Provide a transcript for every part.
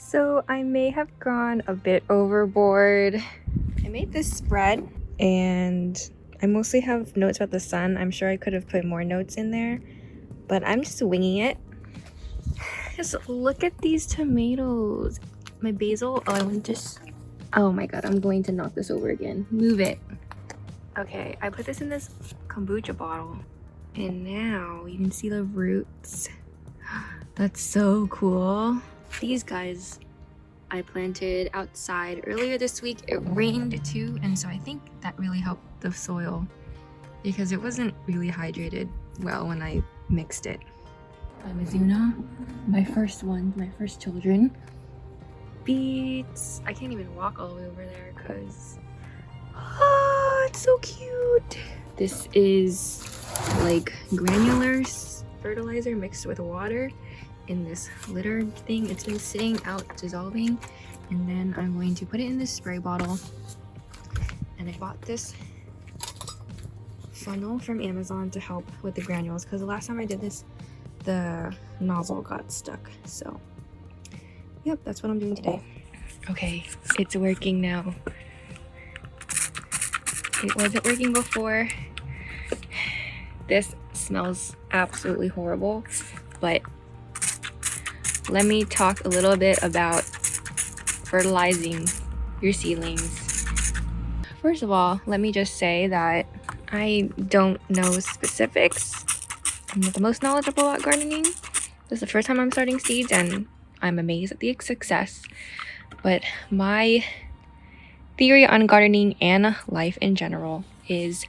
So I may have gone a bit overboard. I made this spread and I mostly have notes about the sun. I'm sure I could have put more notes in there, but I'm just winging it. Just look at these tomatoes. My basil, oh my god, I'm going to knock this over again. Move it. Okay, I put this in this kombucha bottle and now you can see the roots. That's so cool. These guys I planted outside earlier this week. It rained too, and so I think that really helped the soil because it wasn't really hydrated well when I mixed it. Mizuna, my first children. Beets. I can't even walk all the way over there because it's so cute. This is like granular fertilizer mixed with water in this litter thing. It's been sitting out dissolving, and then I'm going to put it in this spray bottle. And I bought this funnel from Amazon to help with the granules because the last time I did this the nozzle got stuck. So yep, that's what I'm doing today. Okay, it's working now. It wasn't working before. This smells absolutely horrible, but let me talk a little bit about fertilizing your seedlings. First of all, let me just say that I don't know specifics. I'm not the most knowledgeable about gardening. This is the first time I'm starting seeds and I'm amazed at the success. But my theory on gardening and life in general is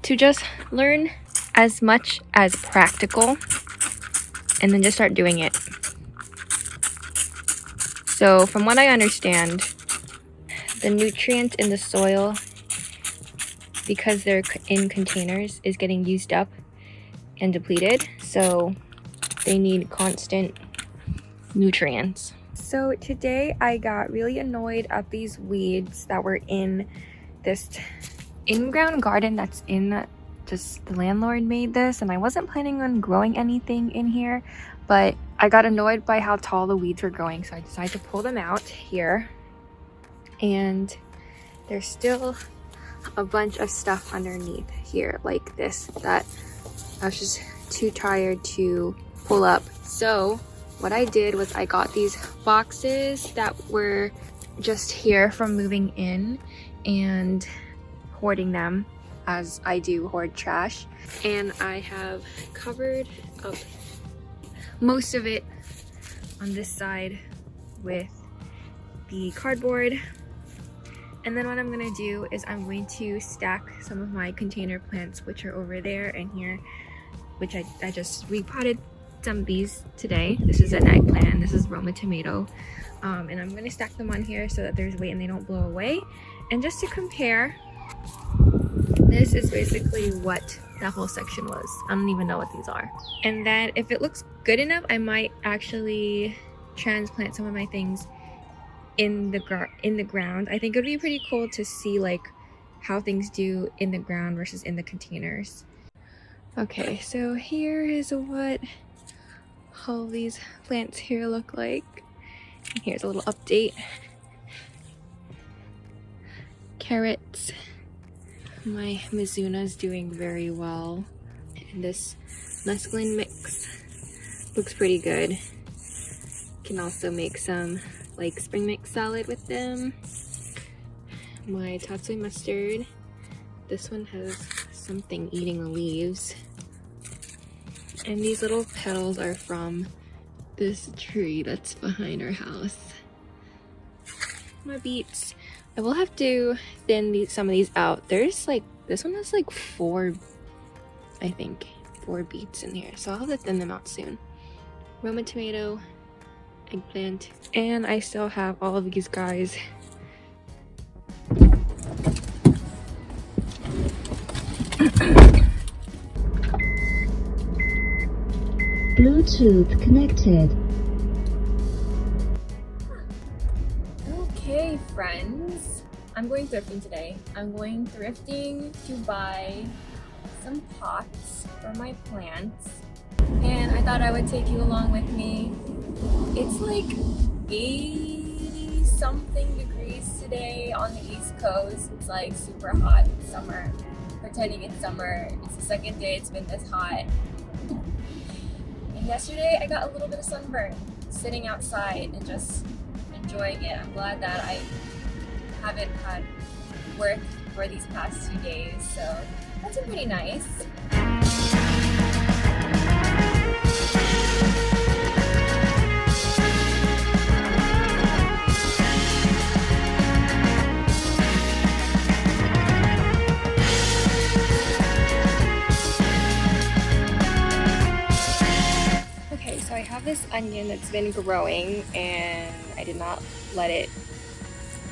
to just learn as much as practical and then just start doing it. So from what I understand, the nutrients in the soil, because they're in containers, is getting used up and depleted. So they need constant nutrients. So today I got really annoyed at these weeds that were in this in-ground garden that's in just the landlord made this, and I wasn't planning on growing anything in here, but I got annoyed by how tall the weeds were growing, so I decided to pull them out here. And there's still a bunch of stuff underneath here like this that I was just too tired to pull up. So what I did was I got these boxes that were just here from moving in and hoarding them as I do hoard trash, and I have covered up most of it on this side with the cardboard. And then what I'm gonna do is I'm going to stack some of my container plants, which are over there and here, which I just repotted some of these today. This is an eggplant, this is Roma tomato, and I'm gonna stack them on here so that there's weight and they don't blow away. And just to compare, this is basically what that whole section was. I don't even know what these are. And then if it looks good enough, I might actually transplant some of my things in the ground. I think it would be pretty cool to see like how things do in the ground versus in the containers. Okay, so here is what all these plants here look like. And here's a little update. Carrots. My Mizuna is doing very well. And this mesclun mix looks pretty good. Can also make some like spring mix salad with them. My tatsui mustard. This one has something eating the leaves. And these little petals are from this tree that's behind our house. My beets. I will have to thin some of these out. There's like, this one has like four beets in here. So I'll have to thin them out soon. Roma tomato, eggplant, and I still have all of these guys. Bluetooth connected. Okay, friends. I'm going thrifting today. I'm going thrifting to buy some pots for my plants. And I thought I would take you along with me. It's like 80 something degrees today on the East Coast. It's like super hot. It's summer. Pretending it's summer. It's the second day it's been this hot. And yesterday I got a little bit of sunburn sitting outside and just enjoying it. I'm glad that I haven't had work for these past 2 days, so that's been pretty nice. So I have this onion that's been growing, and I did not let it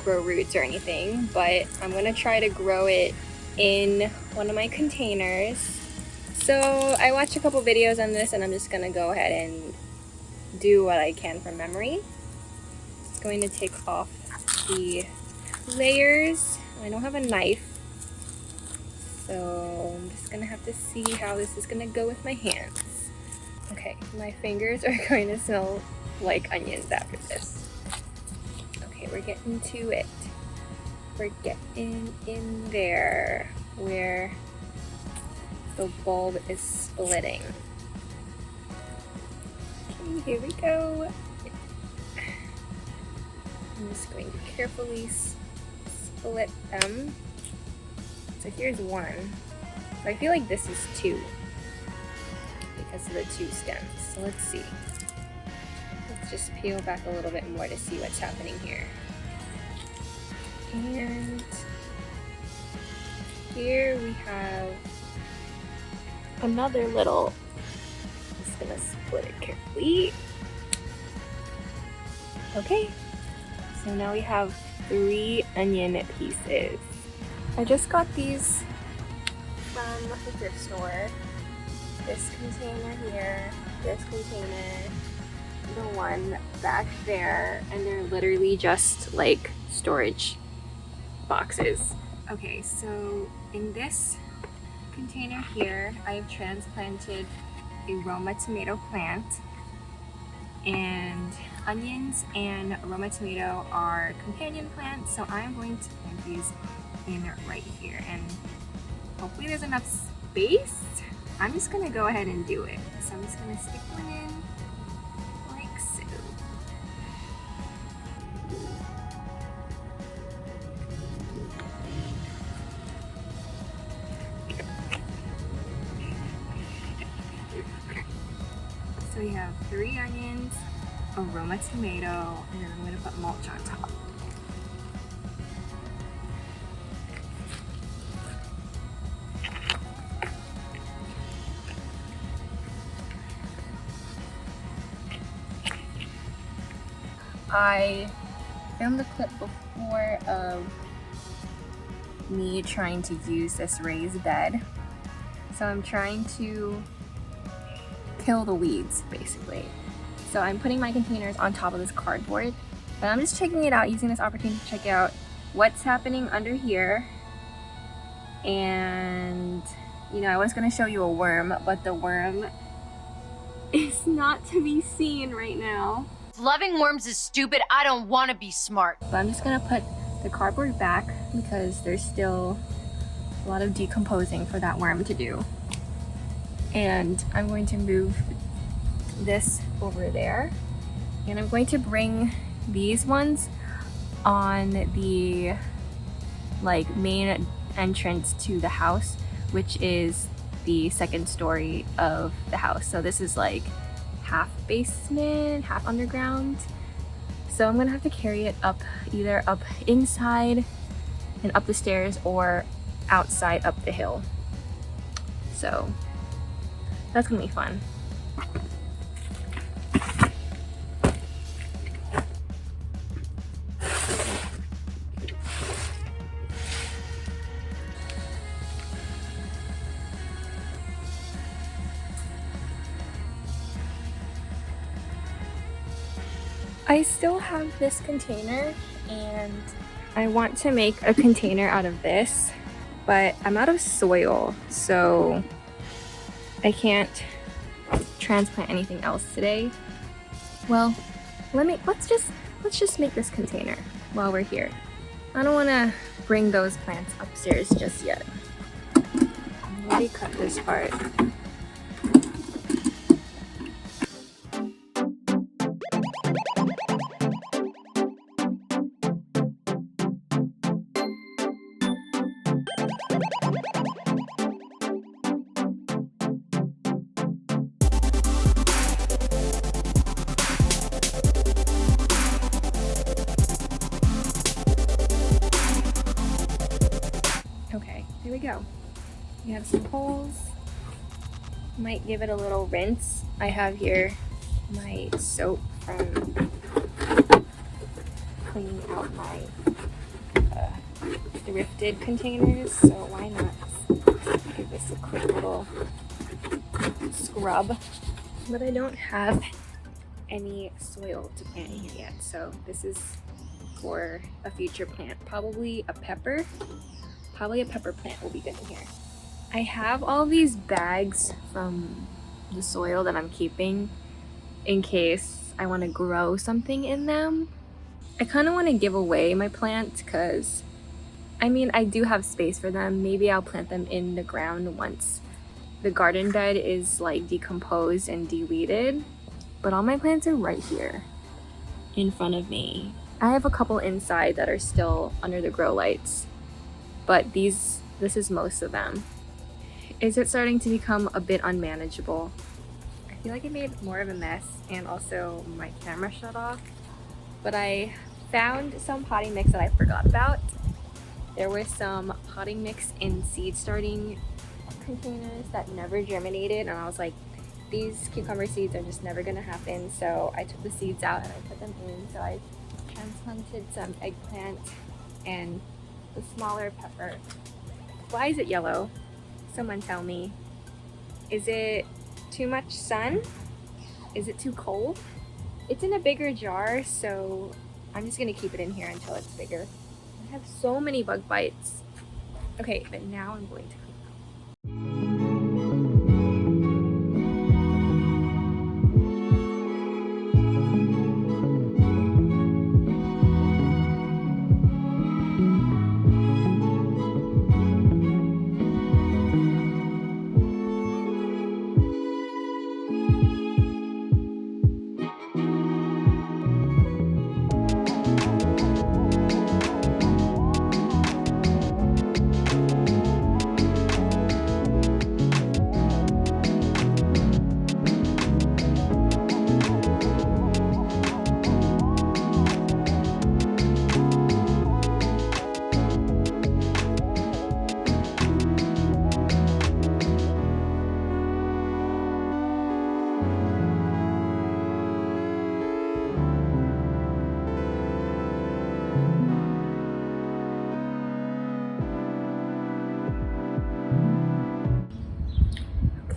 grow roots or anything, but I'm gonna try to grow it in one of my containers. So I watched a couple videos on this, and I'm just gonna go ahead and do what I can from memory. It's going to take off the layers. I don't have a knife, so I'm just gonna have to see how this is gonna go with my hands. Okay, my fingers are going to smell like onions after this. Okay, we're getting to it. We're getting in there where the bulb is splitting. Okay, here we go. I'm just going to carefully split them. So here's one. I feel like this is two, because of the two stems. So let's see. Let's just peel back a little bit more to see what's happening here. And here we have another little, I'm just gonna split it carefully. Okay, so now we have 3 onion pieces. I just got these from the thrift store. This container here, this container, the one back there, and they're literally just like storage boxes. Okay, so in this container here, I've transplanted a Roma tomato plant, and onions and Roma tomato are companion plants, so I'm going to plant these in right here, and hopefully there's enough space. I'm just gonna go ahead and do it. So I'm just gonna stick one in like so. So we have 3 onions, a Roma tomato, and then I'm gonna put mulch on top. I filmed a clip before of me trying to use this raised bed. So I'm trying to kill the weeds, basically. So I'm putting my containers on top of this cardboard, but I'm just checking it out, using this opportunity to check out what's happening under here. And, you know, I was gonna show you a worm, but the worm is not to be seen right now. Loving worms is stupid. I don't want to be smart. But I'm just gonna put the cardboard back because there's still a lot of decomposing for that worm to do. And I'm going to move this over there. And I'm going to bring these ones on the like main entrance to the house, which is the second story of the house. So this is like half basement, half underground. So I'm gonna have to carry it up, either up inside and up the stairs or outside up the hill. So that's gonna be fun. I still have this container and I want to make a container out of this, but I'm out of soil, so I can't transplant anything else today. Well, let's just let's just make this container while we're here. I don't want to bring those plants upstairs just yet. I've already cut this part. Okay, here we go. We have some holes. Might give it a little rinse. I have here my soap from cleaning out my thrifted containers, so why not give this a quick little scrub. But I don't have any soil to plant in here yet, so this is for a future plant. Probably a pepper plant will be good in here. I have all these bags from the soil that I'm keeping in case I want to grow something in them. I kind of want to give away my plants because, I mean, I do have space for them. Maybe I'll plant them in the ground once the garden bed is like decomposed and de-weeded. But all my plants are right here in front of me. I have a couple inside that are still under the grow lights, but this is most of them. Is it starting to become a bit unmanageable? I feel like I made more of a mess, and also my camera shut off. But I found some potting mix that I forgot about. There was some potting mix in seed starting containers that never germinated, and I was like, these cucumber seeds are just never gonna happen. So I took the seeds out and I put them in. So I transplanted some eggplant and the smaller pepper. Why is it yellow? Someone tell me. Is it too much sun? Is it too cold? It's in a bigger jar, so I'm just gonna keep it in here until it's bigger. I have so many bug bites. Okay, but now I'm going to clean up.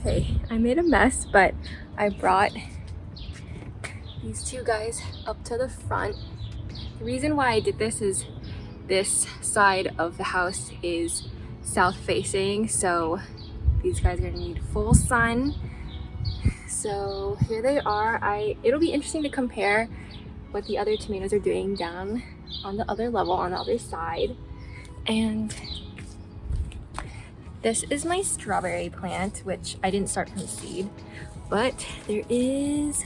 Okay, I made a mess, but I brought these two guys up to the front. The reason why I did this is this side of the house is south facing, so these guys are gonna need full sun. So here they are. It'll be interesting to compare what the other tomatoes are doing down on the other level, on the other side. And this is my strawberry plant, which I didn't start from seed, but there is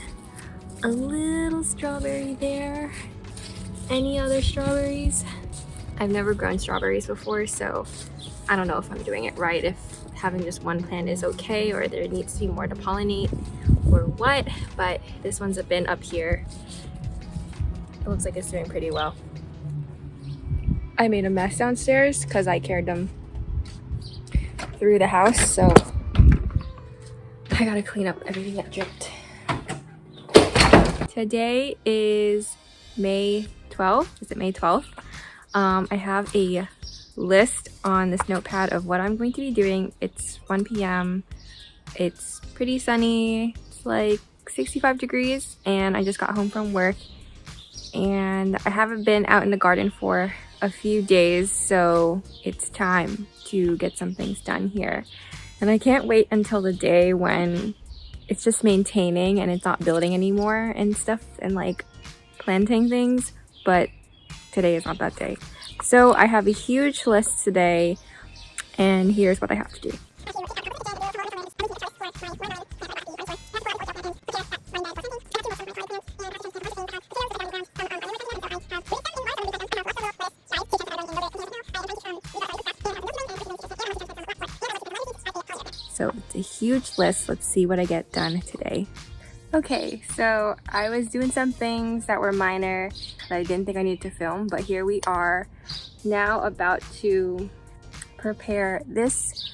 a little strawberry there. Any other strawberries? I've never grown strawberries before, so I don't know if I'm doing it right, if having just one plant is okay or there needs to be more to pollinate or what, but this one's been up here. It looks like it's doing pretty well. I made a mess downstairs because I carried them through the house, so I gotta clean up everything that dripped. Today is May 12th. Is it May 12th? I have a list on this notepad of what I'm going to be doing. It's 1 p.m. It's pretty sunny. It's like 65 degrees, and I just got home from work, and I haven't been out in the garden for a few days, so it's time to get some things done here. And I can't wait until the day when it's just maintaining and it's not building anymore and stuff, and like planting things, but today is not that day. So I have a huge list today, and here's what I have to do. So it's a huge list. Let's see what I get done today. Okay, so I was doing some things that were minor that I didn't think I needed to film, but here we are now about to prepare this,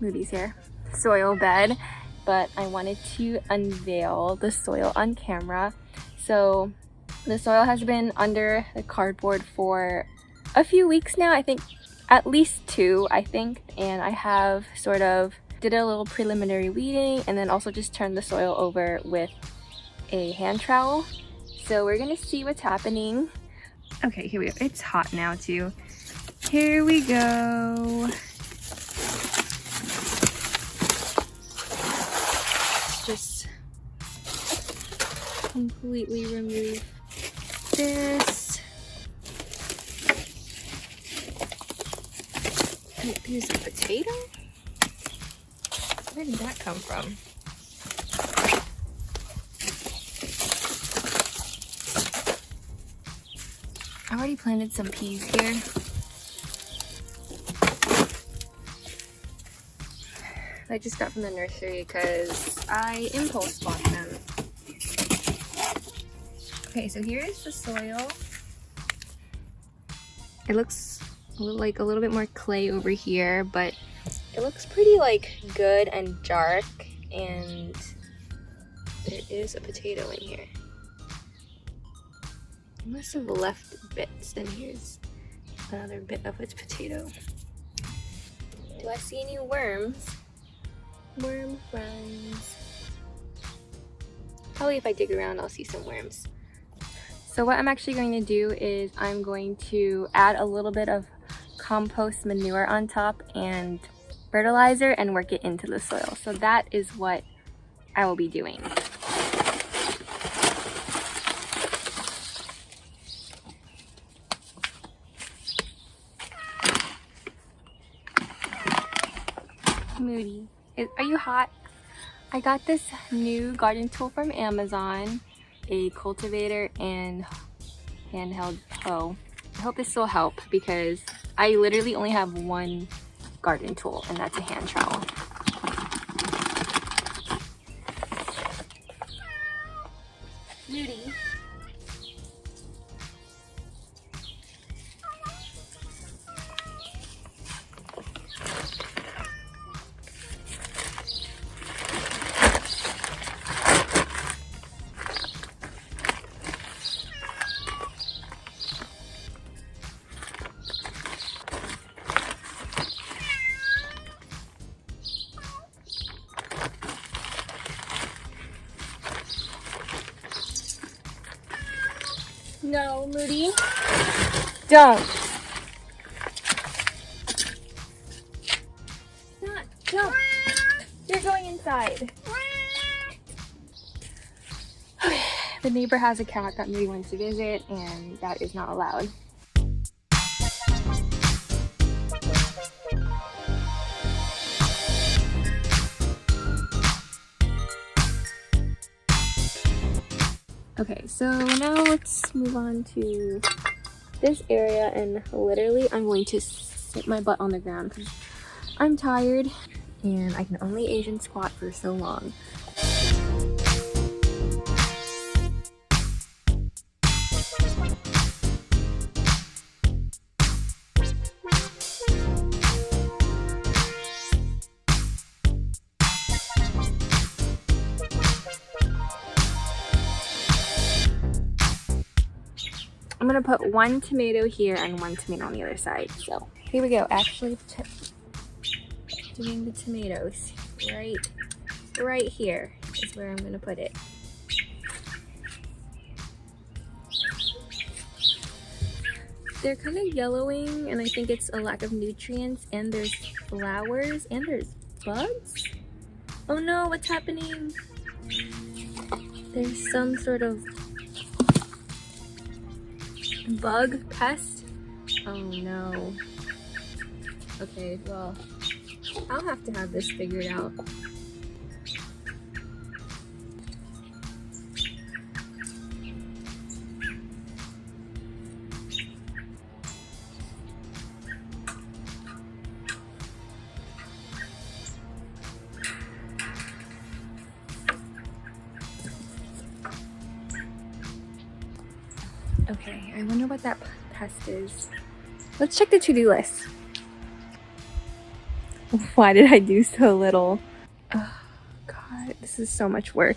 Moody's here, soil bed, but I wanted to unveil the soil on camera. So the soil has been under the cardboard for a few weeks now, I think at least 2, I think, and I have sort of did a little preliminary weeding and then also just turned the soil over with a hand trowel. So we're gonna see what's happening. Okay, here we go. It's hot now too. Here we go. Let's just completely remove this. Oh, there's a potato? Where did that come from? I already planted some peas here. I just got from the nursery because I impulse bought them. Okay, so here's the soil. It looks like a little bit more clay over here, but it looks pretty like good and dark, and there is a potato in here. I must have left bits, and here's another bit of its potato. Do I see any worms? Worm runs. Probably if I dig around I'll see some worms. So what I'm actually going to do is I'm going to add a little bit of compost manure on top and fertilizer and work it into the soil. So that is what I will be doing. Moody, are you hot? I got this new garden tool from Amazon, a cultivator and handheld hoe. I hope this will help because I literally only have one garden tool, and that's a hand trowel. Moody. No, Moody. Don't. Don't. You're going inside. The neighbor has a cat that Moody wants to visit, and that is not allowed. Okay, so now let's move on to this area, and literally I'm going to sit my butt on the ground because I'm tired and I can only Asian squat for so long. I'm gonna put one tomato here and one tomato on the other side. So here we go. Actually, doing the tomatoes right here is where I'm gonna put it. They're kind of yellowing, and I think it's a lack of nutrients, and there's flowers and there's bugs. Oh no, what's happening? There's some sort of bug pest. Oh no. Okay, well, I'll have to have this figured out. Okay, I wonder what that pest is. Let's check the to-do list. Why did I do so little? Oh, God, this is so much work.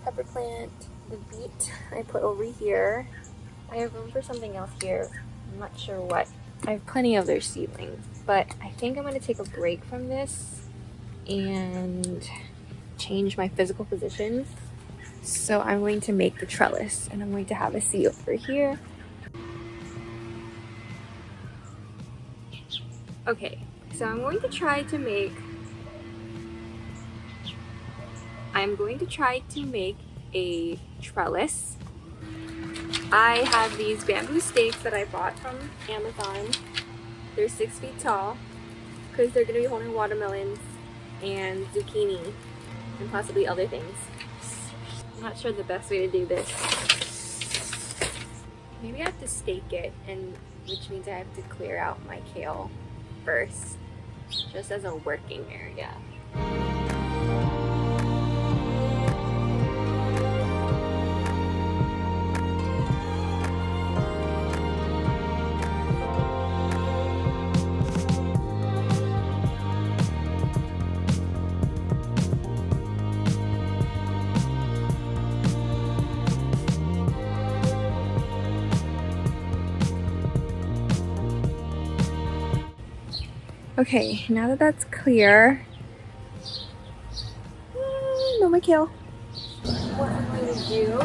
Pepper plant, the beet I put over here. I have room for something else here. I'm not sure what. I have plenty of their seedlings, but I think I'm going to take a break from this and change my physical position. So I'm going to make the trellis, and I'm going to have a seat over here. Okay, so I'm going to try to make a trellis. I have these bamboo stakes that I bought from Amazon. They're 6 feet tall because they're going to be holding watermelons and zucchini and possibly other things. I'm not sure the best way to do this. Maybe I have to stake it, and which means I have to clear out my kale first, just as a working area. Okay, now that that's clear, no my kale. What I'm going to do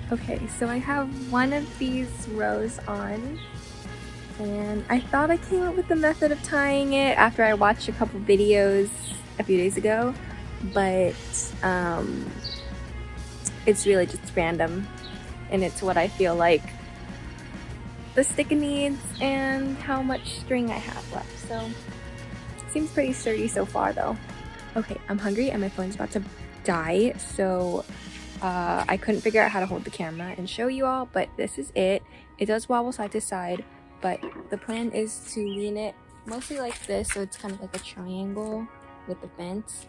Okay, so I have one of these rows on, and I thought I came up with the method of tying it after I watched a couple videos a few days ago, but it's really just random, and it's what I feel like the stick needs and how much string I have left. So Seems pretty sturdy so far though. Okay, I'm hungry and my phone's about to die, so I couldn't figure out how to hold the camera and show you all, but this is it. It does wobble side to side, but the plan is to lean it mostly like this, so it's kind of like a triangle with the fence.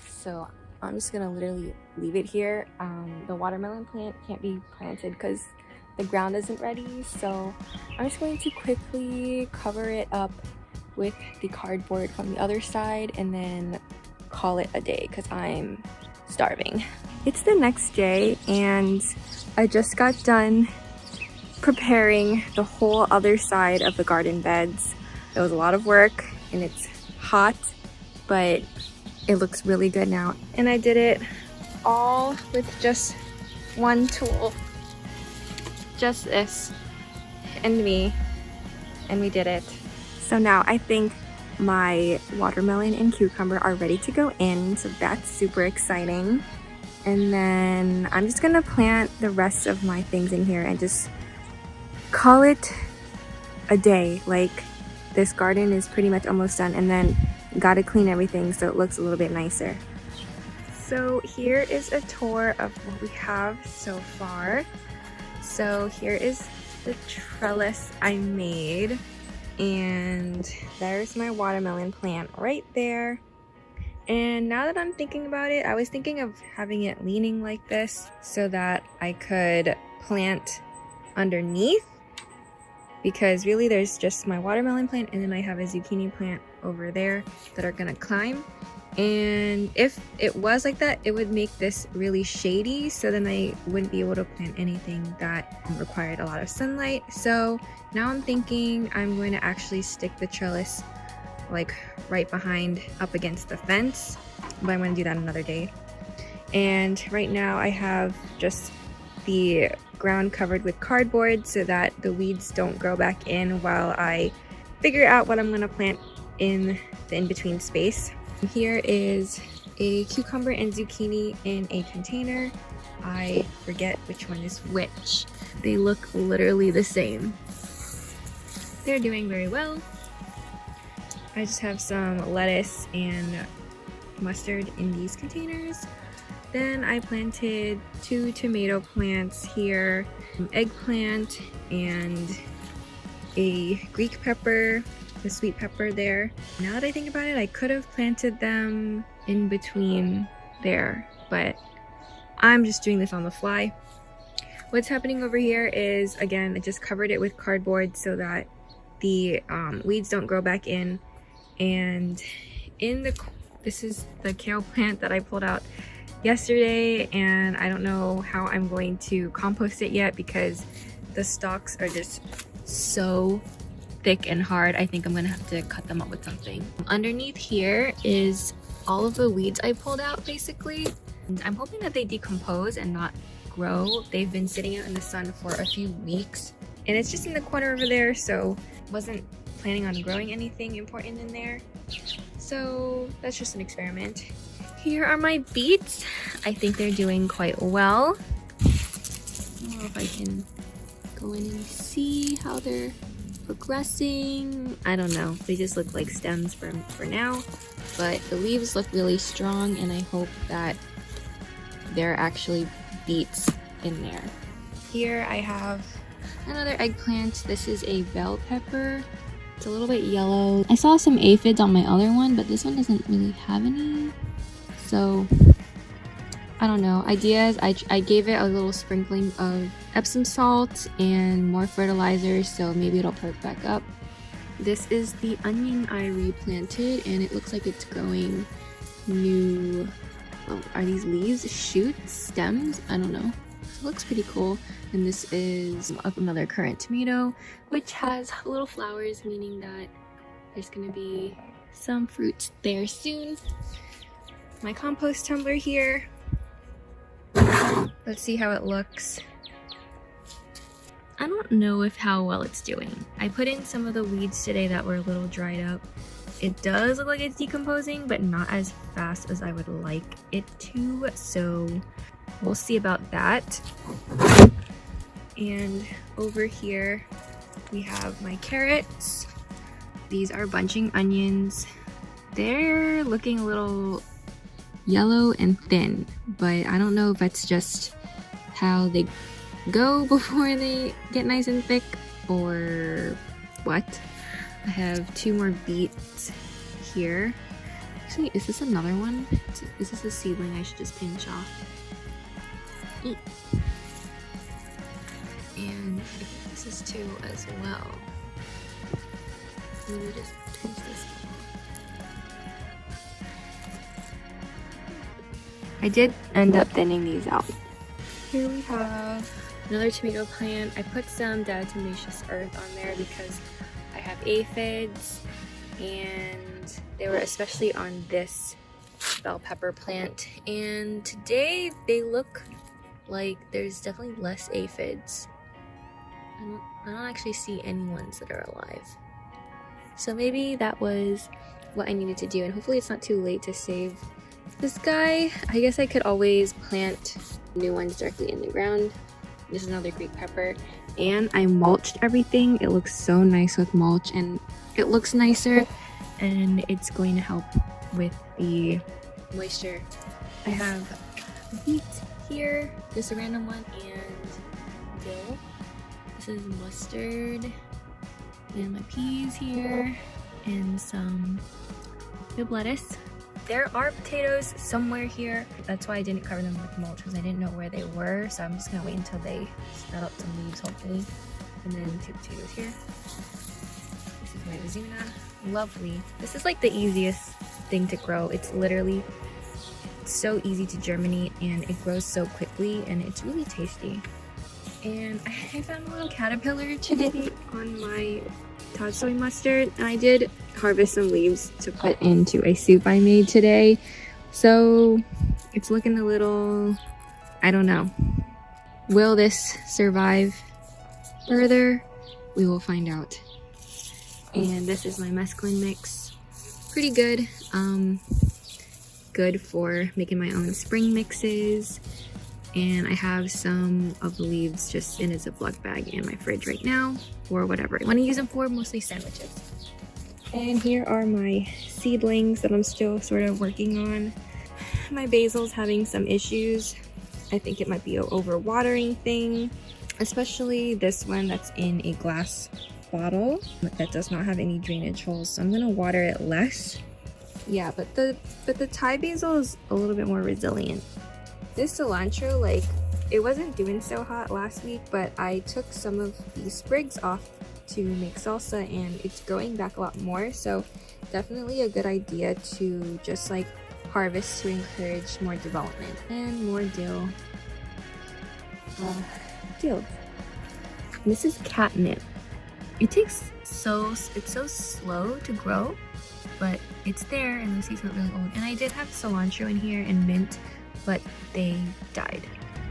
So I'm just gonna literally leave it here. The watermelon plant can't be planted because the ground isn't ready, so I'm just going to quickly cover it up with the cardboard from the other side and then call it a day because I'm starving. It's the next day and I just got done preparing the whole other side of the garden beds. It was a lot of work and it's hot, but it looks really good now. And I did it all with just one tool. Just this and me, and we did it. So now I think my watermelon and cucumber are ready to go in, so that's super exciting. And then I'm just gonna plant the rest of my things in here and just call it a day. Like, this garden is pretty much almost done, and then gotta clean everything so it looks a little bit nicer. So here is a tour of what we have so far. So here is the trellis I made, and there's my watermelon plant right there. And now that I'm thinking about it, I was thinking of having it leaning like this so that I could plant underneath, because really there's just my watermelon plant and then I have a zucchini plant over there that are gonna climb. And if it was like that, it would make this really shady, so then I wouldn't be able to plant anything that required a lot of sunlight. So now I'm thinking I'm going to actually stick the trellis like right behind up against the fence, but I'm going to do that another day. And right now I have just the ground covered with cardboard so that the weeds don't grow back in while I figure out what I'm going to plant in the in-between space. Here is a cucumber and zucchini in a container. I forget which one is which. They look literally the same. They're doing very well. I just have some lettuce and mustard in these containers. Then I planted 2 tomato plants here, an eggplant, and a Greek pepper, the sweet pepper there. Now that I think about it, I could have planted them in between there, but I'm just doing this on the fly. What's happening over here is, again, I just covered it with cardboard so that the weeds don't grow back in. And this is the kale plant that I pulled out yesterday, and I don't know how I'm going to compost it yet because the stalks are just so thick and hard. I think I'm gonna have to cut them up with something. Underneath here is all of the weeds I pulled out, basically. And I'm hoping that they decompose and not grow. They've been sitting out in the sun for a few weeks, and it's just in the corner over there, so wasn't planning on growing anything important in there. So that's just an experiment. Here are my beets. I think they're doing quite well. I don't know if I can go in and see how they're progressing. I don't know. They just look like stems for now, but the leaves look really strong, and I hope that there are actually beets in there. Here I have another eggplant. This is a bell pepper. It's a little bit yellow. I saw some aphids on my other one, but this one doesn't really have any. So I don't know. Ideas, I gave it a little sprinkling of Epsom salt and more fertilizer, so maybe it'll perk back up. This is the onion I replanted, and it looks like it's growing new. Oh, are these leaves, shoots, stems? I don't know. It looks pretty cool. And this is another currant tomato, which has little flowers, meaning that there's gonna be some fruits there soon. My compost tumbler here. Let's see how it looks. I don't know how well it's doing. I put in some of the weeds today that were a little dried up. It does look like it's decomposing, but not as fast as I would like it to, so we'll see about that. And over here we have my carrots. These are bunching onions. they're looking a little yellow and thin, but I don't know if that's just how they go before they get nice and thick or what. I have 2 more beets here. Actually, is this another one? Is this a seedling I should just pinch off? Eat. And I think this is 2 as well. Let me just pinch this one. I did end up thinning these out. Here we have another tomato plant. I put some diatomaceous earth on there because I have aphids, and they were especially on this bell pepper plant. And today they look like there's definitely less aphids. I don't actually see any ones that are alive. So maybe that was what I needed to do, and hopefully it's not too late to save this guy. I guess I could always plant new ones directly in the ground. This is another Greek pepper, and I mulched everything. It looks so nice with mulch, and it looks nicer, and it's going to help with the moisture. I have beet here, just a random one, and dill. This is mustard, and my peas here, and some good lettuce. There are potatoes somewhere here. That's why I didn't cover them with mulch, because I didn't know where they were. So I'm just gonna wait until they sprout up some leaves, hopefully. And then 2 potatoes here. This is my Azuna. Lovely. This is like the easiest thing to grow. It's literally so easy to germinate, and it grows so quickly, and it's really tasty. And I found a little caterpillar today on my Todd soy mustard, and I did harvest some leaves to put into a soup I made today. So it's looking a little, I don't know. Will this survive further? We will find out. And this is my mesclun mix. Pretty good. Good for making my own spring mixes. And I have some of the leaves just in a Ziploc bag in my fridge right now, or whatever I want to use them for, mostly sandwiches. And here are my seedlings that I'm still sort of working on. My basil's having some issues. I think it might be an overwatering thing, especially this one that's in a glass bottle that does not have any drainage holes, so I'm gonna water it less. Yeah, but the Thai basil is a little bit more resilient. This cilantro, like, it wasn't doing so hot last week, but I took some of the sprigs off to make salsa, and it's growing back a lot more. So definitely a good idea to just like harvest to encourage more development. And more dill. Dill. This is catnip. It takes it's so slow to grow, but it's there, and the seeds look really old. And I did have cilantro in here and mint, but they died.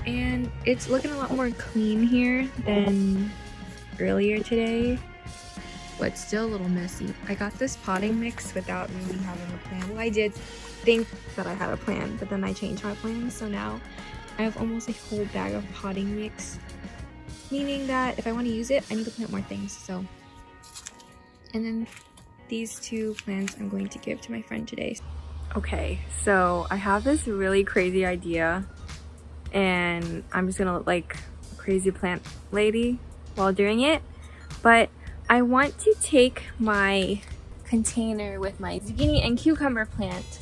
And it's looking a lot more clean here than earlier today, but still a little messy. I got this potting mix without really having a plan. Well, I did think that I had a plan, but then I changed my plan, so now I have almost a whole bag of potting mix, meaning that if I want to use it, I need to plant more things. So, and then these 2 plants I'm going to give to my friend today. Okay, so I have this really crazy idea, and I'm just gonna look like a crazy plant lady while doing it, but I want to take my container with my zucchini and cucumber plant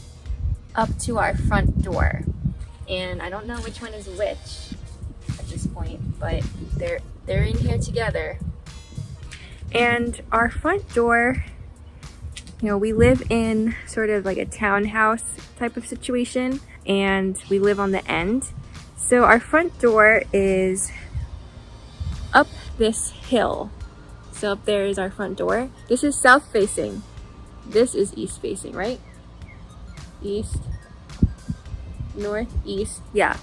up to our front door, and I don't know which one is which at this point, but they're in here together. And our front door, you know, we live in sort of like a townhouse type of situation, and we live on the end. So our front door is up this hill. So up there is our front door. This is south facing. This is east facing, right? East, north, east. Yeah.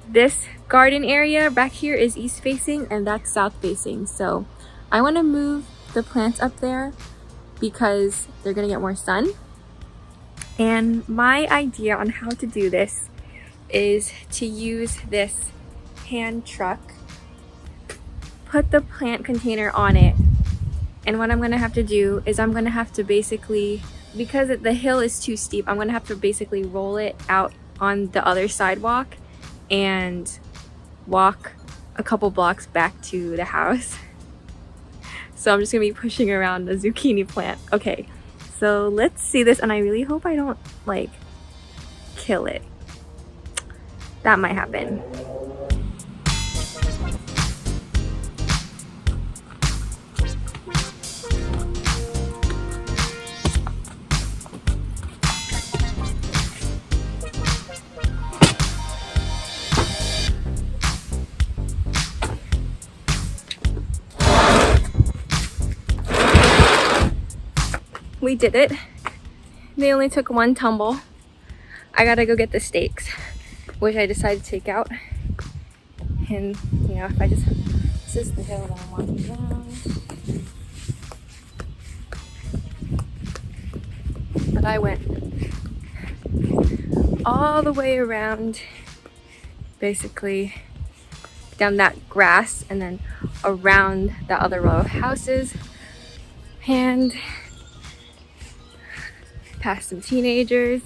This garden area back here is east facing, and that's south facing. So I want to move the plants up there because they're gonna get more sun. And my idea on how to do this is to use this hand truck, put the plant container on it, and what I'm gonna have to do is I'm gonna have to basically because the hill is too steep, I'm gonna have to basically roll it out on the other sidewalk and walk a couple blocks back to the house. So I'm just gonna be pushing around the zucchini plant. Okay, so let's see this, and I really hope I don't like kill it. That might happen. We did it. They only took one tumble. I gotta go get the stakes, which I decided to take out. And you know, if I just, this is the hill that I'm walking down. But I went all the way around, basically down that grass and then around the other row of houses and past some teenagers.